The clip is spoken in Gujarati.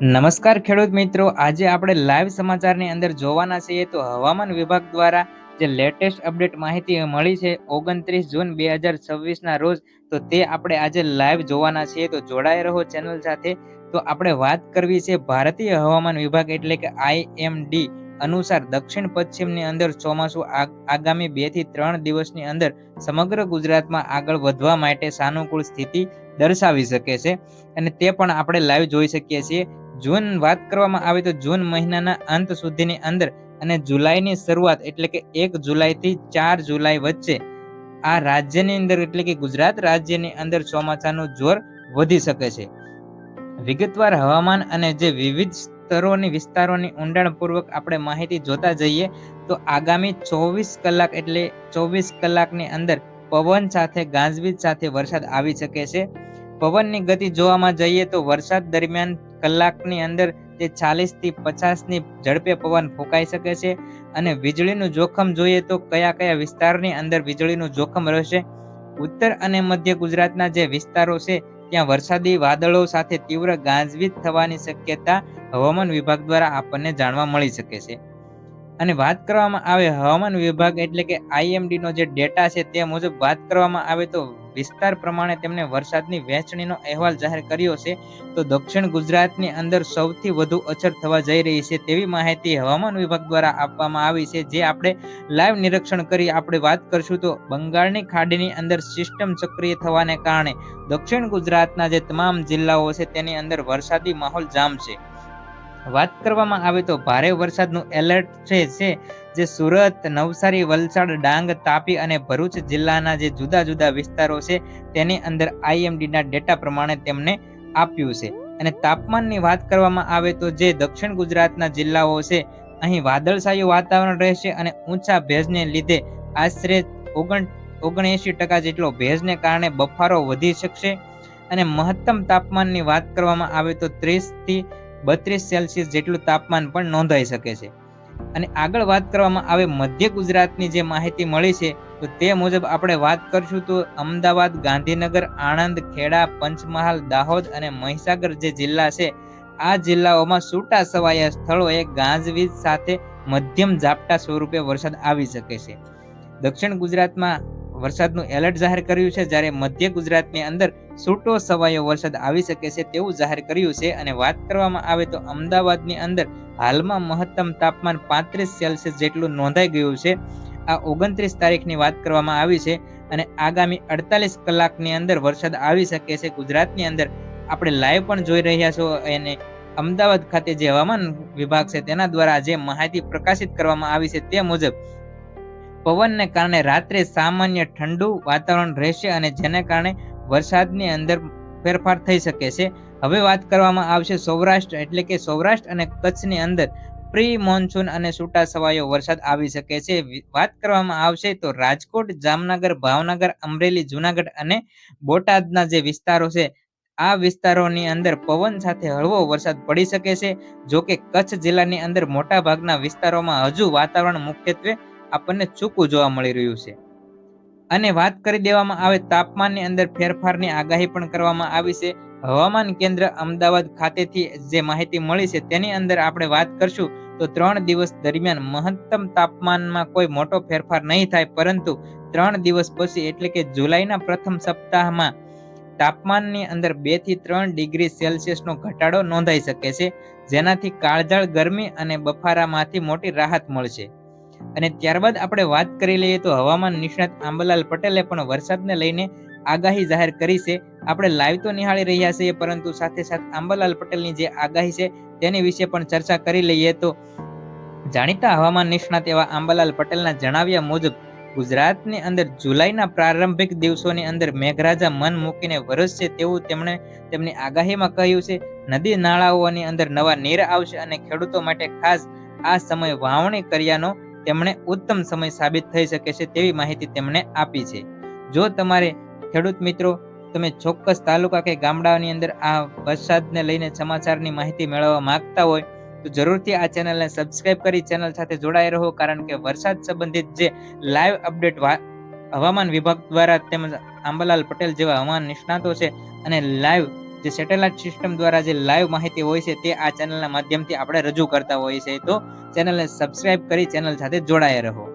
નમસ્કાર ખેડૂત મિત્રો, આજે આપણે લાઈવ સમાચારની અંદર જોવાના છીએ તો હવામાન વિભાગ દ્વારા જે લેટેસ્ટ અપડેટ માહિતી મળી છે 29 જૂન 2026 રોજ, તો તે આપણે આજે લાઈવ જોવાના છીએ. તો જોડાઈ રહો ચેનલ સાથે. તો આપણે વાત કરવી છે ભારતીય હવામાન વિભાગ એટલે કે IMD અનુસાર દક્ષિણ પશ્ચિમની અંદર ચોમાસું આગામી 2 થી 3 દિવસની અંદર સમગ્ર ગુજરાતમાં આગળ વધવા માટે સાનુકૂળ સ્થિતિ દર્શાવી શકે છે, અને તે પણ આપણે લાઈવ જોઈ શકીએ છીએ. જૂન વાત કરવામાં આવે તો જૂન મહિનાના અંત સુધીની અંદર અને જુલાઈની શરૂઆત એટલે કે 1 જુલાઈથી 4 જુલાઈ વચ્ચે આ રાજ્યની અંદર એટલે કે ગુજરાત રાજ્યની અંદર ચોમાસાનું જોર વધી શકે છે. વિગતવાર હવામાન અને જે વિવિધ સ્તરોની વિસ્તારોની ઊંડાણપૂર્વક આપણે માહિતી જોતા જઈએ તો આગામી 24 કલાક એટલે 24 કલાકની અંદર પવન સાથે ગાજવીજ સાથે વરસાદ આવી શકે છે. પવનની ગતિ જોવામાં જઈએ તો વરસાદ દરમિયાન કલાકની અંદર તે 40 થી 50ની ઝડપે પવન ફૂંકાઈ શકે છે. અને વીજળીનું જોખમ જોઈએ તો કયા કયા વિસ્તારની અંદર વીજળીનું જોખમ રહેશે. ઉત્તર અને મધ્ય ગુજરાતના જે વિસ્તારો છે ત્યાં વરસાદી વાદળો સાથે તીવ્ર ગાજવીજ થવાની શક્યતા હવામાન વિભાગ દ્વારા આપણને જાણવા મળી શકે છે. અને વાત કરવામાં આવે હવામાન વિભાગ એટલે કે IMD નો જે ડેટા છે તે મુજબ વાત કરવામાં આવે તો વિસ્તાર પ્રમાણે તેમણે વરસાદની વહેંચણીનો અહેવાલ જાહેર કર્યો છે. તો દક્ષિણ ગુજરાતની અંદર સૌથી વધુ અસર થવા જઈ રહી છે તેવી માહિતી હવામાન વિભાગ દ્વારા આપવામાં આવી છે, જે આપણે લાઈવ નિરીક્ષણ કરી આપણે વાત કરશું. તો બંગાળની ખાડીની અંદર સિસ્ટમ સક્રિય થવાને કારણે દક્ષિણ ગુજરાતના જે તમામ જિલ્લાઓ છે તેની અંદર વરસાદી માહોલ જામશે. વાત કરવામાં આવે તો ભારે વરસાદનું એલર્ટ છે જે સુરત, નવસારી, વલસાડ, ડાંગ, તાપી અને ભરૂચ જિલ્લાના જે જુદા જુદા વિસ્તારો છે તેની અંદર IMD ના ડેટા પ્રમાણે તેમને આપ્યું છે. અને તાપમાનની વાત કરવામાં આવે તો જે દક્ષિણ ગુજરાતના જિલ્લાઓ છે અહીં વાદળછાયું વાતાવરણ રહેશે અને ઊંચા ભેજને લીધે આશરે 79% જેટલો ભેજને કારણે બફારો વધી શકશે. અને મહત્તમ તાપમાનની વાત કરવામાં આવે તો 30 થી 32 સેલ્સિયસ જેટલું તાપમાન પણ નોંધાઈ શકે છે. અને આગળ વાત કરવામાં આવે મધ્ય ગુજરાતની જે માહિતી મળી છે તો તે મુજબ આપણે વાત કરશું તો અમદાવાદ, ગાંધીનગર, આણંદ, ખેડા, પંચમહાલ, દાહોદ અને મહીસાગર જે જિલ્લા છે આ જિલ્લાઓમાં છૂટા છવાયા સ્થળોએ ગાજવીજ સાથે મધ્યમ ઝાપટા સ્વરૂપે વરસાદ આવી શકે છે. દક્ષિણ ગુજરાતમાં વરસાદનું એલર્ટ જાહેર કર્યું છે, જ્યારે મધ્ય ગુજરાતની અંદર છૂટો છવાયો વરસાદ આવી શકે છે તેવું જાહેર કર્યું છે. અને વાત કરવામાં આવે તો અમદાવાદની અંદર હાલમાં મહત્તમ તાપમાન 35 સેલ્સિયસ જેટલું નોંધાઈ ગયું છે. આ 29 તારીખની વાત કરવામાં આવી છે. અને આગામી 48 કલાકની અંદર વરસાદ આવી શકે છે ગુજરાતની અંદર. આપણે લાઈવ પણ જોઈ રહ્યા છો અને અમદાવાદ ખાતે જે હવામાન વિભાગ છે તેના દ્વારા જે માહિતી પ્રકાશિત કરવામાં આવી છે તે મુજબ પવનને કારણે રાત્રે સામાન્ય ઠંડુ વાતાવરણ રહેશે અને જેને કારણે વરસાદની અંદર ફેરફાર થઈ શકે છે. હવે વાત કરવામાં આવશે સૌરાષ્ટ્ર એટલે કે સૌરાષ્ટ્ર અને કચ્છની અંદર પ્રી મોન્સૂન અને છૂટા છવાયો વરસાદ આવી શકે છે. વાત કરવામાં આવશે તો રાજકોટ, જામનગર, ભાવનગર, અમરેલી, જુનાગઢ અને બોટાદના જે વિસ્તારો છે આ વિસ્તારોની અંદર પવન સાથે હળવો વરસાદ પડી શકે છે. જો કે કચ્છ જિલ્લાની અંદર મોટા ભાગના વિસ્તારોમાં હજુ વાતાવરણ મુખ્યત્વે આપણને સૂકું જોવા મળી રહ્યું છે. અને વાત કરી દેવામાં આવે તાપમાનની અંદર ફેરફારની આગાહી પણ કરવામાં આવી છે. હવામાન કેન્દ્ર અમદાવાદ ખાતેથી જે માહિતી મળી છે તેની અંદર આપણે વાત કરશું તો 3 દિવસ દરમિયાન મહત્તમ તાપમાનમાં કોઈ મોટો ફેરફાર નહીં થાય, પરંતુ 3 દિવસ પછી એટલે કે જુલાઈના પ્રથમ સપ્તાહમાં તાપમાનની અંદર 2 થી 3 ડિગ્રી સેલ્સિયસનો ઘટાડો નોંધાઈ શકે છે, જેનાથી કાળઝાળ ગરમી અને બફારામાંથી મોટી રાહત મળશે. અને ત્યારબાદ આપણે વાત કરી લઈએ તો હવામાન નિષ્ણાત આંબાલાલ પટેલે પણ વરસાદને લઈને આગાહી જાહેર કરી છે. આપણે લાઈવ તો નિહાળી રહ્યા છીએ, પરંતુ સાથે સાથે આંબાલાલ પટેલની જે આગાહી છે તેની વિશે પણ ચર્ચા કરી લઈએ. તો જાણીતા હવામાન નિષ્ણાત એવા આંબાલાલ પટેલના જણાવ્યા મુજબ ગુજરાતની અંદર જુલાઈના પ્રારંભિક દિવસોની અંદર મેઘરાજા મન મૂકીને વરસશે તેવું તેમણે તેમની આગાહીમાં કહ્યું છે. નદી નાળાઓની અંદર નવા નીર આવશે અને ખેડૂતો માટે ખાસ આ સમય વાવણી કર્યાનો તેમણે ઉત્તમ સમય સાબિત થઈ શકે છે તેવી માહિતી તેમણે આપી છે. જો તમારે ખેડૂત મિત્રો તમે ચોક્કસ તાલુકા કે ગામડાઓની અંદર આ વરસાદને લઈને સમાચારની માહિતી મેળવવા માંગતા હોય તો જરૂરથી આ ચેનલને સબસ્ક્રાઇબ કરી ચેનલ સાથે જોડાઈ રહો, કારણ કે વરસાદ સંબંધિત જે લાઈવ અપડેટ હવામાન વિભાગ દ્વારા તેમજ આંબાલાલ પટેલ જેવા હવામાન નિષ્ણાતો છે અને લાઈવ જે સેટેલાઈટ સિસ્ટમ દ્વારા જે લાઈવ માહિતી હોય છે, તે આ ચેનલના માધ્યમથી આપણે રજૂ કરતા હોઈએ છીએ. તો ચેનલને સબસ્ક્રાઈબ કરી ચેનલ સાથે જોડાયા રહો.